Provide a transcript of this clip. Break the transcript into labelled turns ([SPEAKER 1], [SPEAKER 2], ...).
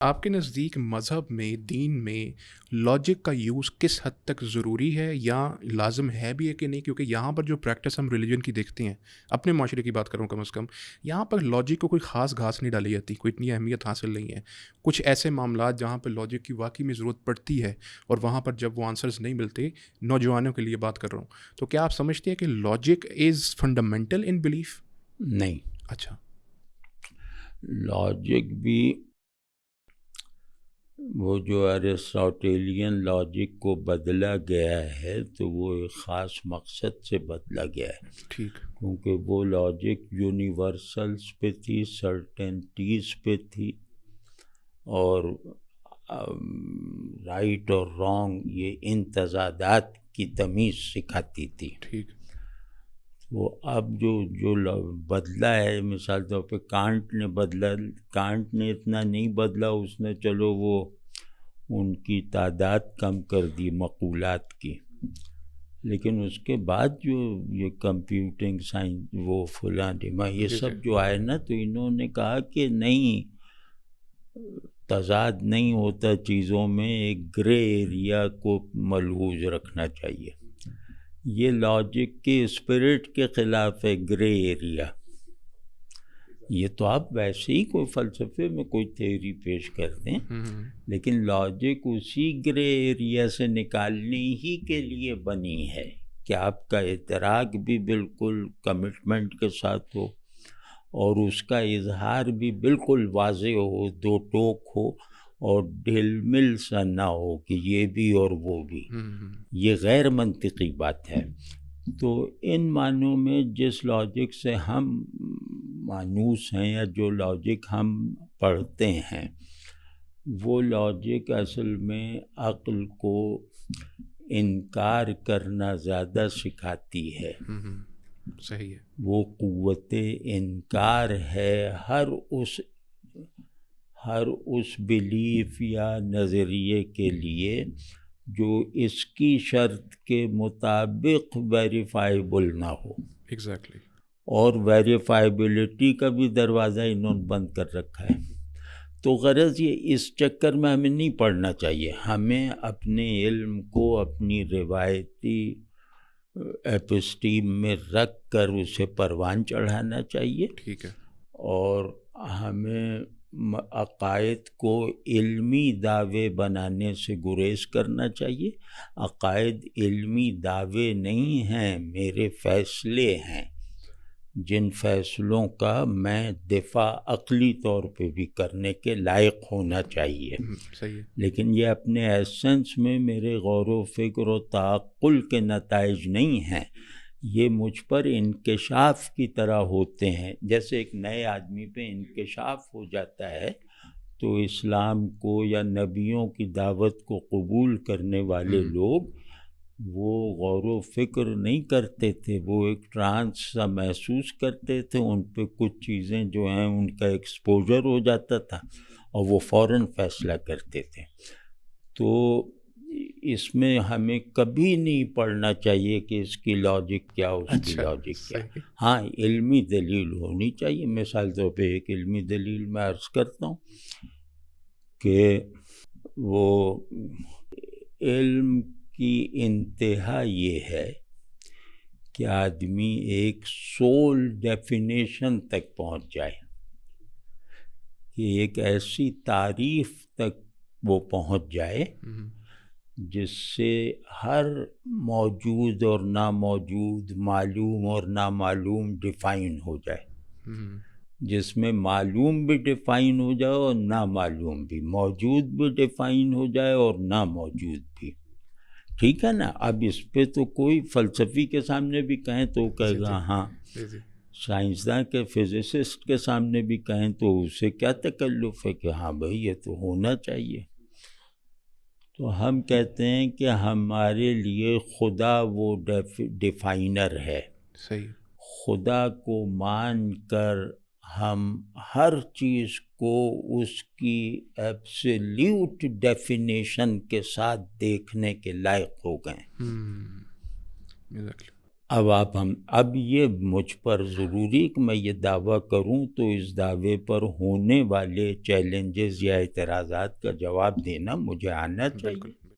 [SPEAKER 1] آپ کے نزدیک مذہب میں، دین میں لاجک کا یوز کس حد تک ضروری ہے یا لازم ہے بھی ہے کہ نہیں؟ کیونکہ یہاں پر جو پریکٹس ہم ریلیجن کی دیکھتے ہیں، اپنے معاشرے کی بات کروں کم از کم، یہاں پر لاجک کو کوئی خاص گھاس نہیں ڈالی جاتی، کوئی اتنی اہمیت حاصل نہیں ہے۔ کچھ ایسے معاملات جہاں پر لاجک کی واقعی میں ضرورت پڑتی ہے، اور وہاں پر جب وہ آنسرز نہیں ملتے، نوجوانوں کے لیے بات کر رہا ہوں، تو کیا آپ سمجھتے ہیں کہ logic is fundamental in belief?
[SPEAKER 2] نہیں،
[SPEAKER 1] اچھا،
[SPEAKER 2] لاجک بھی وہ جو ایرسٹوٹیلین لاجک کو بدلا گیا ہے تو وہ ایک خاص مقصد سے بدلا گیا ہے،
[SPEAKER 1] ٹھیک،
[SPEAKER 2] کیونکہ وہ لاجک یونیورسلس پہ تھی، سرٹنٹیز پہ تھی، اور رائٹ اور رانگ یہ ان تضادات کی تمیز سکھاتی تھی۔
[SPEAKER 1] ٹھیک،
[SPEAKER 2] وہ اب جو بدلا ہے، مثال طور پہ کانٹ نے بدلا، کانٹ نے اتنا نہیں بدلا، اس نے چلو وہ ان کی تعداد کم کر دی مقولات کی، لیکن اس کے بعد جو یہ کمپیوٹنگ سائنس وہ فلاں یہ
[SPEAKER 1] جی جی،
[SPEAKER 2] سب جو آئے نا، تو انہوں نے کہا کہ نہیں، تضاد نہیں ہوتا چیزوں میں، ایک گرے ایریا کو ملحوظ رکھنا چاہیے۔ یہ لاجک کے اسپرٹ کے خلاف ہے، گرے ایریا۔ یہ تو آپ ویسے ہی کوئی فلسفے میں کوئی تھیوری پیش کرتے ہیں، لیکن لاجک اسی گرے ایریا سے نکالنے ہی کے لیے بنی ہے کہ آپ کا ادراک بھی بالکل کمٹمنٹ کے ساتھ ہو، اور اس کا اظہار بھی بالکل واضح ہو، دو ٹوک ہو، اور ڈھل مل سا نہ ہو کہ یہ بھی اور وہ بھی۔ یہ غیر منطقی بات ہے۔ تو ان معنوں میں جس لاجک سے ہم مانوس ہیں، یا جو لاجک ہم پڑھتے ہیں، وہ لاجک اصل میں عقل کو انکار کرنا زیادہ سکھاتی ہے۔
[SPEAKER 1] صحیح ہے،
[SPEAKER 2] وہ قوت انکار ہے ہر اس بلیف یا نظریے کے لیے جو اس کی شرط کے مطابق ویریفائیبل نہ ہو،
[SPEAKER 1] ایگزیکٹلی،
[SPEAKER 2] اور ویریفائیبلٹی کا بھی دروازہ انہوں نے بند کر رکھا ہے۔ تو غرض یہ اس چکر میں ہمیں نہیں پڑھنا چاہیے، ہمیں اپنے علم کو اپنی روایتی ایپسٹیم میں رکھ کر اسے پروان چڑھانا چاہیے،
[SPEAKER 1] ٹھیک ہے،
[SPEAKER 2] اور ہمیں عقائد کو علمی دعوے بنانے سے گریز کرنا چاہیے۔ عقائد علمی دعوے نہیں ہیں، میرے فیصلے ہیں، جن فیصلوں کا میں دفاع عقلی طور پہ بھی کرنے کے لائق ہونا چاہیے،
[SPEAKER 1] صحیح ہے،
[SPEAKER 2] لیکن یہ اپنے ایسنس میں میرے غور و فکر و تعقل کے نتائج نہیں ہیں، یہ مجھ پر انکشاف کی طرح ہوتے ہیں۔ جیسے ایک نئے آدمی پہ انکشاف ہو جاتا ہے تو اسلام کو یا نبیوں کی دعوت کو قبول کرنے والے لوگ وہ غور و فکر نہیں کرتے تھے، وہ ایک ٹرانس سا محسوس کرتے تھے، ان پہ کچھ چیزیں جو ہیں ان کا ایکسپوجر ہو جاتا تھا، اور وہ فوراً فیصلہ کرتے تھے۔ تو اس میں ہمیں کبھی نہیں پڑھنا چاہیے کہ اس کی لاجک کیا، اس کی لاجک کیا۔ ہاں، علمی دلیل ہونی چاہیے۔ مثال طور پہ ایک علمی دلیل میں عرض کرتا ہوں کہ وہ علم کی انتہا یہ ہے کہ آدمی ایک سول ڈیفینیشن تک پہنچ جائے، کہ ایک ایسی تعریف تک وہ پہنچ جائے جس سے ہر موجود اور ناموجود، معلوم اور نامعلوم ڈیفائن ہو جائے، جس میں معلوم بھی ڈیفائن ہو جائے اور نامعلوم بھی، موجود بھی ڈیفائن ہو جائے اور ناموجود بھی۔ ٹھیک ہے نا؟ اب اس پہ تو کوئی فلسفی کے سامنے بھی کہیں تو وہ کہے گا ہاں، سائنسداں کے فزسسٹ کے سامنے بھی کہیں تو اسے کیا تکلف ہے کہ ہاں بھائی یہ تو ہونا چاہیے۔ تو ہم کہتے ہیں کہ ہمارے لیے خدا وہ ڈیفائنر ہے۔
[SPEAKER 1] صحیح،
[SPEAKER 2] خدا کو مان کر ہم ہر چیز کو اس کی ایبسلیوٹ ڈیفینیشن کے ساتھ دیکھنے کے لائق ہو گئے۔ اب یہ مجھ پر ضروری کہ میں یہ دعویٰ کروں تو اس دعوے پر ہونے والے چیلنجز یا اعتراضات کا جواب دینا مجھے آنا چاہیے.
[SPEAKER 1] بالکل